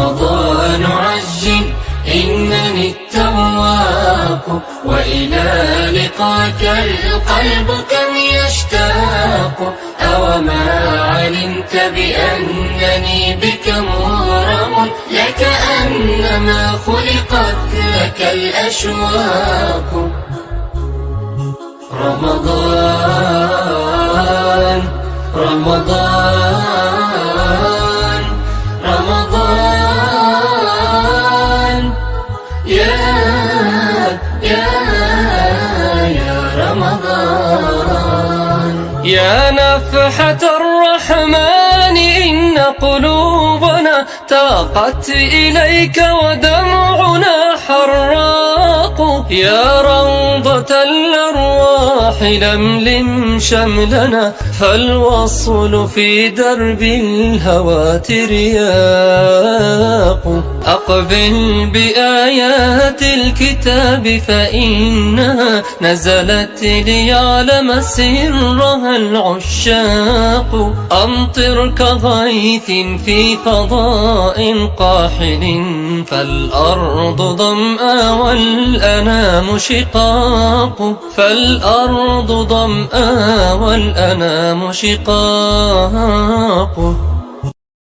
رمضان عجل إنني التواق، وإلى لقاك القلب كم يشتاق. أوما علمت بأنني بك مغرم، لكأنما خلقت لك الأشواق. رمضان رمضان رمضان يا رمضان. يا نفحة الرحمن إن قلوبنا تاقت إليك ودمعنا حراق. يا روضة الأرواح لملم شملنا، فالوصل في درب الهوى ترياق. أقبل بآيات الكتاب فإنها نزلت ليعلم سرها العشاق. أمطر كغيث في فضاء قاحل، فالأرض ظمأ والأنام شقاق. فالأرض ظمأ والأنام شقاق.